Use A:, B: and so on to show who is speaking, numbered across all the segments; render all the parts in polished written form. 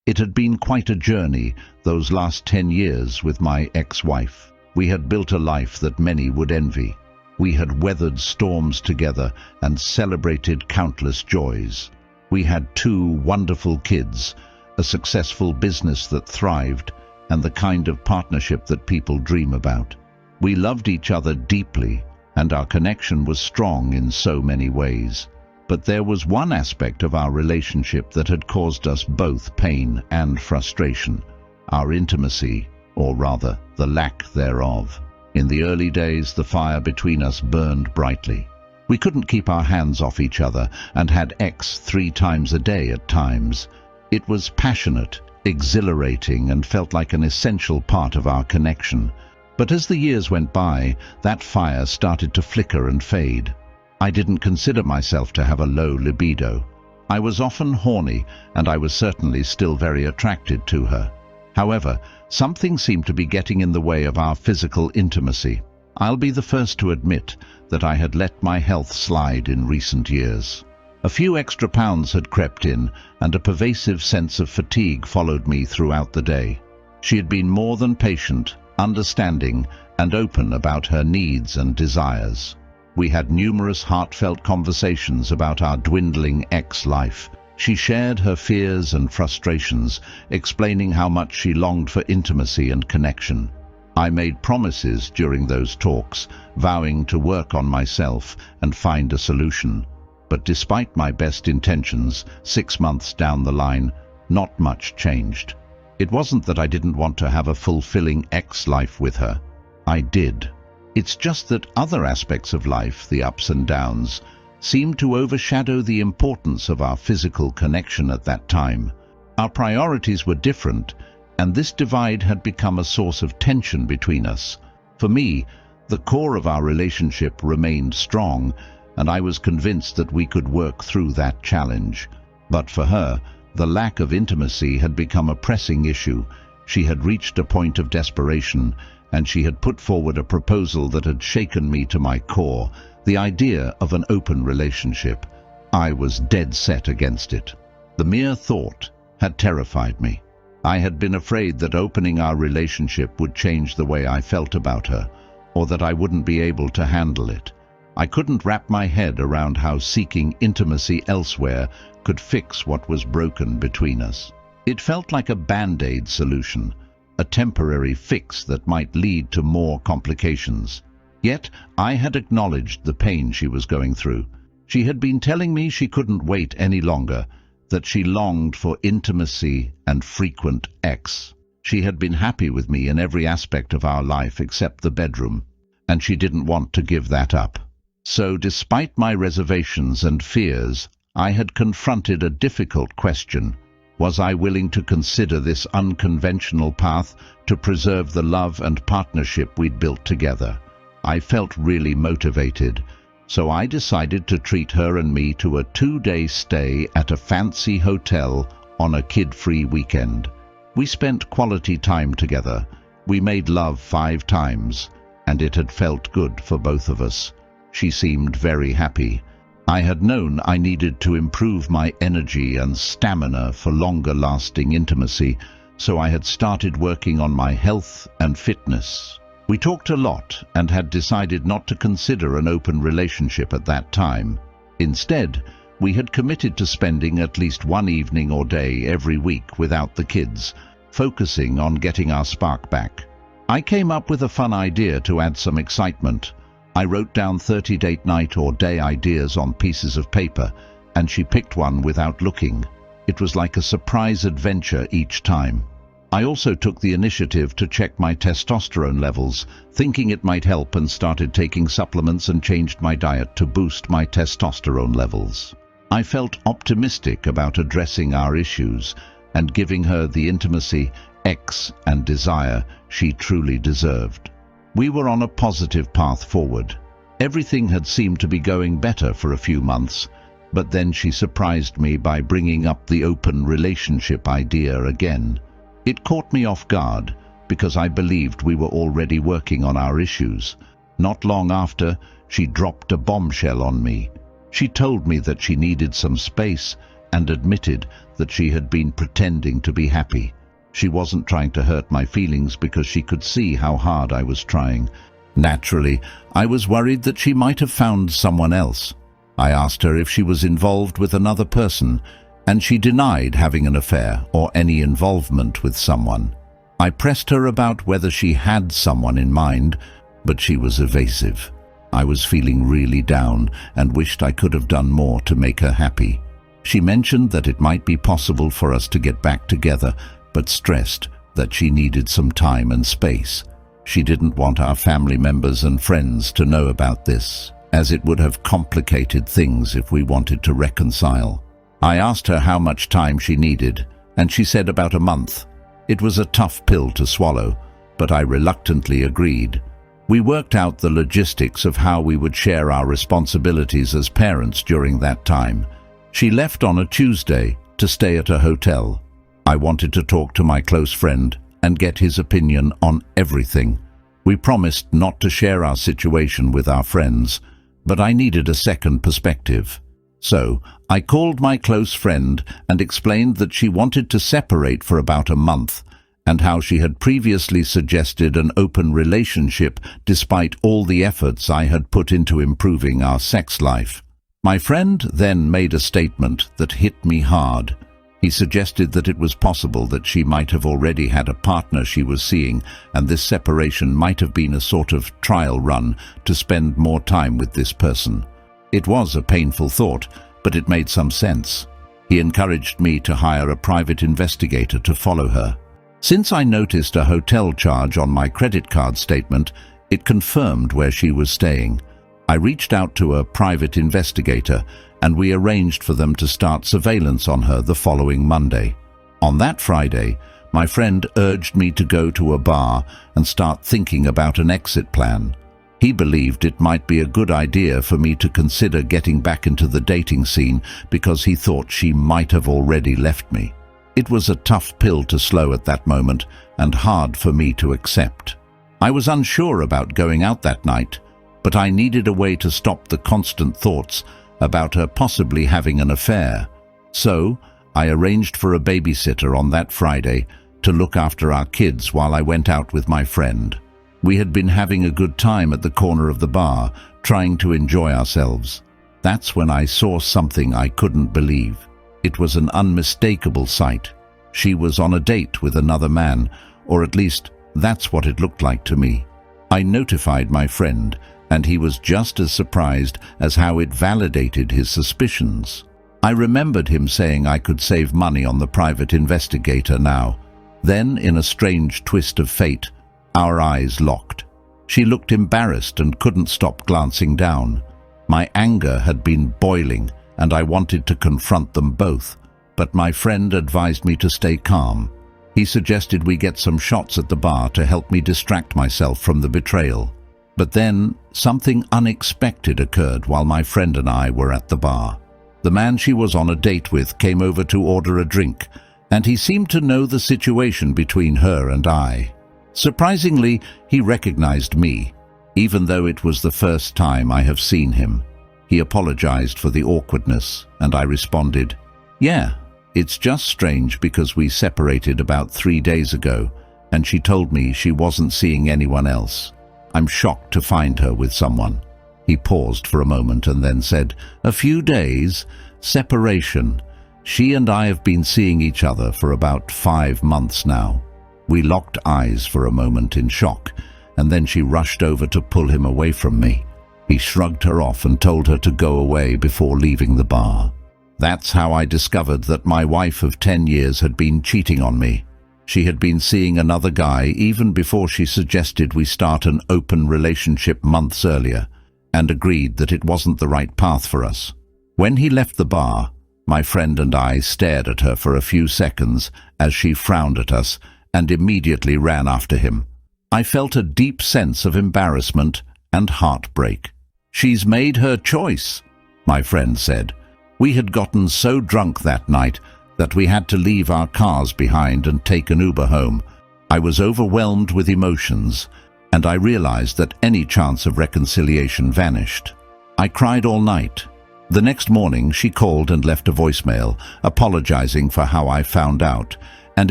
A: It had been quite a journey, those last 10 years with my ex-wife. We had built a life that many would envy. We had weathered storms together and celebrated countless joys. We had 2 wonderful kids, a successful business that thrived, and the kind of partnership that people dream about. We loved each other deeply, and our connection was strong in so many ways. But there was one aspect of our relationship that had caused us both pain and frustration: our intimacy, or rather, the lack thereof. In the early days, the fire between us burned brightly. We couldn't keep our hands off each other and had sex 3 times a day at times. It was passionate, exhilarating, and felt like an essential part of our connection. But as the years went by, that fire started to flicker and fade. I didn't consider myself to have a low libido. I was often horny, and I was certainly still very attracted to her. However, something seemed to be getting in the way of our physical intimacy. I'll be the first to admit that I had let my health slide in recent years. A few extra pounds had crept in, and a pervasive sense of fatigue followed me throughout the day. She had been more than patient, understanding, and open about her needs and desires. We had numerous heartfelt conversations about our dwindling ex-life. She shared her fears and frustrations, explaining how much she longed for intimacy and connection. I made promises during those talks, vowing to work on myself and find a solution. But despite my best intentions, 6 months down the line, not much changed. It wasn't that I didn't want to have a fulfilling ex-life with her. I did. It's just that other aspects of life, the ups and downs, seemed to overshadow the importance of our physical connection at that time. Our priorities were different, and this divide had become a source of tension between us. For me, the core of our relationship remained strong, and I was convinced that we could work through that challenge. But for her, the lack of intimacy had become a pressing issue. She had reached a point of desperation, and she had put forward a proposal that had shaken me to my core: the idea of an open relationship. I was dead set against it. The mere thought had terrified me. I had been afraid that opening our relationship would change the way I felt about her, or that I wouldn't be able to handle it. I couldn't wrap my head around how seeking intimacy elsewhere could fix what was broken between us. It felt like a band-aid solution, a temporary fix that might lead to more complications. Yet I had acknowledged the pain she was going through. She had been telling me she couldn't wait any longer, that she longed for intimacy and frequent sex. She had been happy with me in every aspect of our life except the bedroom, and she didn't want to give that up. So, despite my reservations and fears, I had confronted a difficult question. Was I willing to consider this unconventional path to preserve the love and partnership we'd built together? I felt really motivated, so I decided to treat her and me to a 2-day stay at a fancy hotel on a kid-free weekend. We spent quality time together. We made love 5 times, and it had felt good for both of us. She seemed very happy. I had known I needed to improve my energy and stamina for longer-lasting intimacy, so I had started working on my health and fitness. We talked a lot and had decided not to consider an open relationship at that time. Instead, we had committed to spending at least 1 evening or day every week without the kids, focusing on getting our spark back. I came up with a fun idea to add some excitement. I wrote down 30 date night or day ideas on pieces of paper, and she picked one without looking. It was like a surprise adventure each time. I also took the initiative to check my testosterone levels, thinking it might help, and started taking supplements and changed my diet to boost my testosterone levels. I felt optimistic about addressing our issues and giving her the intimacy, sex, and desire she truly deserved. We were on a positive path forward. Everything had seemed to be going better for a few months, but then she surprised me by bringing up the open relationship idea again. It caught me off guard, because I believed we were already working on our issues. Not long after, she dropped a bombshell on me. She told me that she needed some space and admitted that she had been pretending to be happy. She wasn't trying to hurt my feelings because she could see how hard I was trying. Naturally, I was worried that she might have found someone else. I asked her if she was involved with another person, and she denied having an affair or any involvement with someone. I pressed her about whether she had someone in mind, but she was evasive. I was feeling really down and wished I could have done more to make her happy. She mentioned that it might be possible for us to get back together, but stressed that she needed some time and space. She didn't want our family members and friends to know about this, as it would have complicated things if we wanted to reconcile. I asked her how much time she needed, and she said about a month. It was a tough pill to swallow, but I reluctantly agreed. We worked out the logistics of how we would share our responsibilities as parents during that time. She left on a Tuesday to stay at a hotel. I wanted to talk to my close friend and get his opinion on everything. We promised not to share our situation with our friends, but I needed a second perspective. So I called my close friend and explained that she wanted to separate for about a month, and how she had previously suggested an open relationship despite all the efforts I had put into improving our sex life. My friend then made a statement that hit me hard. He suggested that it was possible that she might have already had a partner she was seeing, and this separation might have been a sort of trial run to spend more time with this person. It was a painful thought, but it made some sense. He encouraged me to hire a private investigator to follow her. Since I noticed a hotel charge on my credit card statement, it confirmed where she was staying. I reached out to a private investigator, and we arranged for them to start surveillance on her the following Monday. On that Friday, my friend urged me to go to a bar and start thinking about an exit plan. He believed it might be a good idea for me to consider getting back into the dating scene because he thought she might have already left me. It was a tough pill to swallow at that moment and hard for me to accept. I was unsure about going out that night, but I needed a way to stop the constant thoughts about her possibly having an affair. So I arranged for a babysitter on that Friday to look after our kids while I went out with my friend. We had been having a good time at the corner of the bar, trying to enjoy ourselves. That's when I saw something I couldn't believe. It was an unmistakable sight. She was on a date with another man, or at least that's what it looked like to me. I notified my friend, and he was just as surprised as how it validated his suspicions. I remembered him saying I could save money on the private investigator now. Then, in a strange twist of fate, our eyes locked. She looked embarrassed and couldn't stop glancing down. My anger had been boiling, and I wanted to confront them both, but my friend advised me to stay calm. He suggested we get some shots at the bar to help me distract myself from the betrayal. But then, something unexpected occurred while my friend and I were at the bar. The man she was on a date with came over to order a drink, and he seemed to know the situation between her and I. Surprisingly, he recognized me, even though it was the first time I have seen him. He apologized for the awkwardness, and I responded, "Yeah, it's just strange because we separated about 3 days ago, and she told me she wasn't seeing anyone else. I'm shocked to find her with someone." He paused for a moment and then said, "A few days? Separation. She and I have been seeing each other for about 5 months now." We locked eyes for a moment in shock, and then she rushed over to pull him away from me. He shrugged her off and told her to go away before leaving the bar. That's how I discovered that my wife of 10 years had been cheating on me. She had been seeing another guy even before she suggested we start an open relationship months earlier, and agreed that it wasn't the right path for us. When he left the bar, my friend and I stared at her for a few seconds as she frowned at us and immediately ran after him. I felt a deep sense of embarrassment and heartbreak. "She's made her choice," my friend said. We had gotten so drunk that night that we had to leave our cars behind and take an Uber home. I was overwhelmed with emotions, and I realized that any chance of reconciliation vanished. I cried all night, The next morning, she called and left a voicemail, apologizing for how I found out, and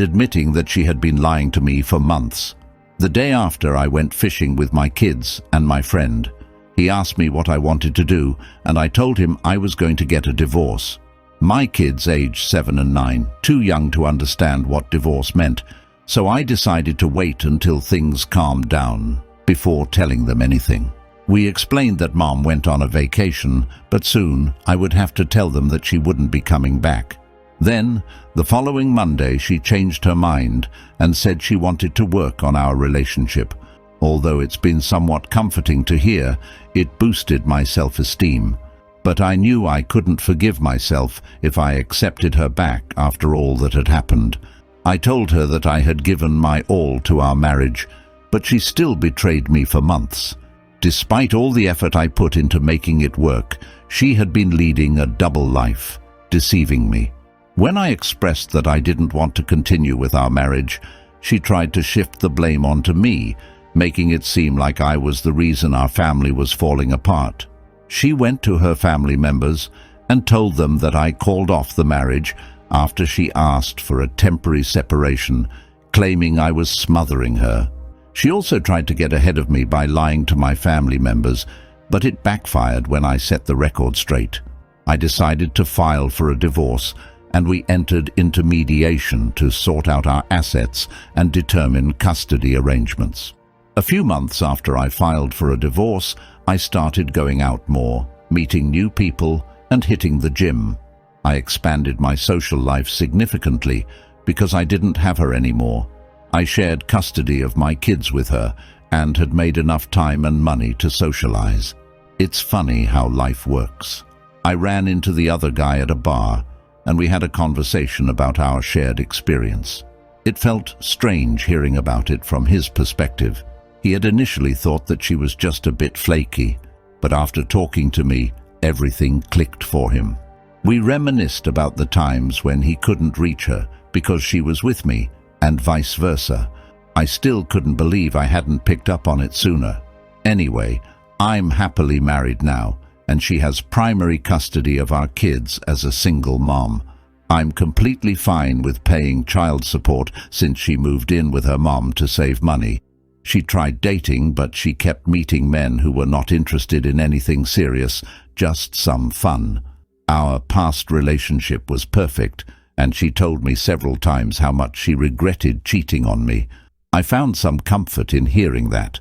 A: admitting that she had been lying to me for months. The day after, I went fishing with my kids and my friend. He asked me what I wanted to do, and I told him I was going to get a divorce. My kids, aged 7 and 9, too young to understand what divorce meant, so I decided to wait until things calmed down before telling them anything. We explained that Mom went on a vacation, but soon I would have to tell them that she wouldn't be coming back. Then, the following Monday, she changed her mind and said she wanted to work on our relationship. Although it's been somewhat comforting to hear, it boosted my self-esteem. But I knew I couldn't forgive myself if I accepted her back after all that had happened. I told her that I had given my all to our marriage, but she still betrayed me for months. Despite all the effort I put into making it work, she had been leading a double life, deceiving me. When I expressed that I didn't want to continue with our marriage, she tried to shift the blame onto me, making it seem like I was the reason our family was falling apart. She went to her family members and told them that I called off the marriage after she asked for a temporary separation, claiming I was smothering her. She also tried to get ahead of me by lying to my family members, but it backfired when I set the record straight. I decided to file for a divorce, and we entered into mediation to sort out our assets and determine custody arrangements. A few months after I filed for a divorce, I started going out more, meeting new people and hitting the gym. I expanded my social life significantly because I didn't have her anymore. I shared custody of my kids with her and had made enough time and money to socialize. It's funny how life works. I ran into the other guy at a bar, and we had a conversation about our shared experience. It felt strange hearing about it from his perspective. He had initially thought that she was just a bit flaky, but after talking to me, everything clicked for him. We reminisced about the times when he couldn't reach her because she was with me, and vice versa. I still couldn't believe I hadn't picked up on it sooner. Anyway, I'm happily married now, and she has primary custody of our kids as a single mom. I'm completely fine with paying child support since she moved in with her mom to save money. She tried dating, but she kept meeting men who were not interested in anything serious, just some fun. Our past relationship was perfect, and she told me several times how much she regretted cheating on me. I found some comfort in hearing that,